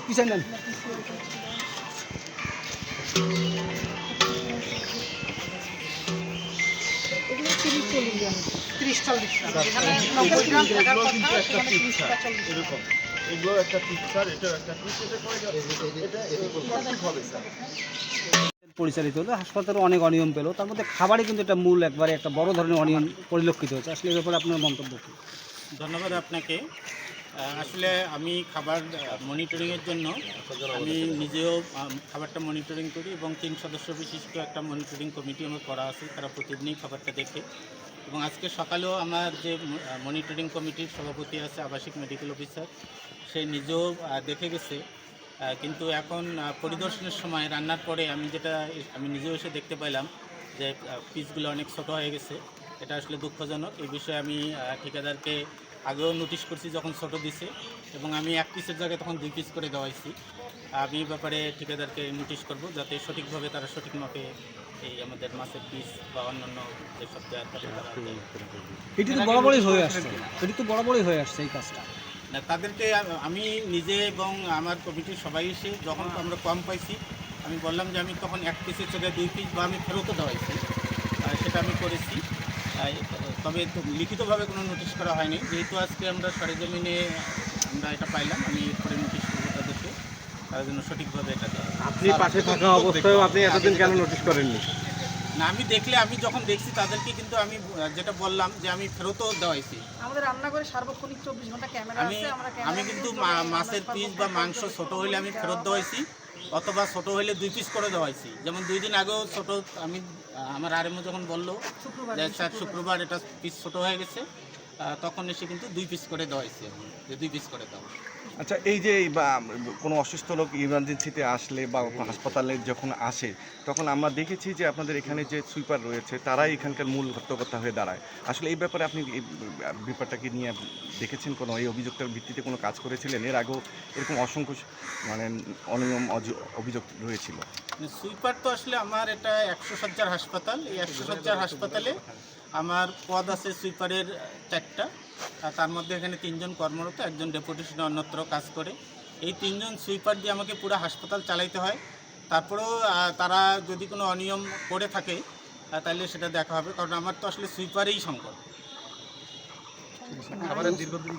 পিছাই নেন। এগুলো একটা পিকচার, এটা একটা পরিচালিত হলো, হাসপাতালে অনেক অনিয়ম পেল, তার মধ্যে খাবারে কিন্তু একটা মূল একবারে একটা বড় ধরনের অনিয়ম পরিলক্ষিত হয়েছে। আসলে এই ব্যাপারে আপনার মন্তব্য কী? ধন্যবাদ আপনাকে। আসলে আমি খাবার মনিটরিংয়ের জন্য আমি নিজেও খাবারটা মনিটরিং করি এবং 3 সদস্য বিশিষ্ট একটা মনিটরিং কমিটি আমার করা আছে, তারা প্রতিদিনই খাবারটা দেখে। এবং আজকে সকালেও আমার যে মনিটরিং কমিটির সভাপতি আছে আবাসিক মেডিকেল অফিসার, সে নিজেও দেখে গেছে। কিন্তু এখন পরিদর্শনের সময় রান্নার পরে আমি নিজেও এসে দেখতে পাইলাম যে পিসগুলো অনেক ছোটো হয়ে গেছে। এটা আসলে দুঃখজনক। এই বিষয়ে আমি ঠিকাদারকে আগেও নোটিশ করছি যখন ছোটো দিছে, এবং আমি 1 পিসের জায়গায় তখন 2 পিস করে দেওয়াইছি। আমি ব্যাপারে ঠিকাদারকে নোটিশ করব যাতে সঠিকভাবে তারা সঠিক মাপে এই আমাদের মাছের পিস বা অন্যান্য যেসব দেওয়ার থাকে এটি তো বরাবরই হয়ে আসছে, হয়ে আসছে এই কাজটা। না, তাদেরকে আমি নিজে এবং আমার কমিটির সবাই এসে যখন আমরা কম পাইছি, আমি বললাম যে আমি তখন 1 পিসের জায়গায় 2 পিস বা আমি ফেরতও দেওয়াইছি, সেটা আমি করেছি। তবে লিখিতভাবে কোনো নোটিশ করা হয়নি। যেহেতু আজকে আমরা সরেজমিনে আমরা এটা পাইলাম, আমি এরপরে নোটিশ করবো তাদেরকে, তার জন্য সঠিকভাবে এটা দেওয়া। আপনি পাশে থাকা অবস্থায়ও আপনি এতদিন কেন নোটিশ করেননি? না, আমি যখন দেখছি তাদেরকে কিন্তু আমি যেটা বললাম যে আমি ফেরতও দেওয়াইছি। আমাদের রান্নাঘরে সার্বক্ষণিক 24 ঘন্টা ক্যামেরা আছে। আমি কিন্তু মাছের পিস বা মাংস ছোট হইলে আমি ফেরত দেওয়াইছি, অথবা ছোট হইলে 2 পিস করে দেওয়াইছি। যেমন 2 দিন আগেও ছোট আমি আমার আরএমও যখন বললো যে স্যার শুক্রবার এটা পিস ছোট হয়ে গেছে, তখন এসে কিন্তু 2 পিস করে দেওয়াইছি, যে 2 পিস করে দাও। আচ্ছা, এই যে কোনো অসুস্থ লোক ইমার্জেন্সিতে আসলে বা হাসপাতালে যখন আসে, তখন আমরা দেখেছি যে আপনাদের এখানে যে সুইপার রয়েছে তারাই এখানকার মূল হত্যকর্তা হয়ে দাঁড়ায়। আসলে এই ব্যাপারে আপনি এই ব্যাপারটাকে নিয়ে দেখেছেন, কোনো এই অভিযোগটার ভিত্তিতে কোনো কাজ করেছিলেন? এর আগেও এরকম অসংখ্য অনিয়ম অভিযোগ রয়েছিল। সুইপার তো আসলে আমার এটা 100 শয্যার হাসপাতাল। এই 100 শয্যার হাসপাতালে আমার পদ আছে সুইপারের 4টা, তার মধ্যে এখানে 3 জন কর্মরত, একজন ডেপুটেশনে অন্যত্র কাজ করে। এই 3 জন সুইপার দিয়ে আমাকে পুরো হাসপাতাল চালাইতে হয়। তারপরেও তারা যদি কোনো অনিয়ম করে থাকে তাহলে সেটা দেখা হবে, কারণ আমার তো আসলে সুইপারেই সংকট। দীর্ঘদিন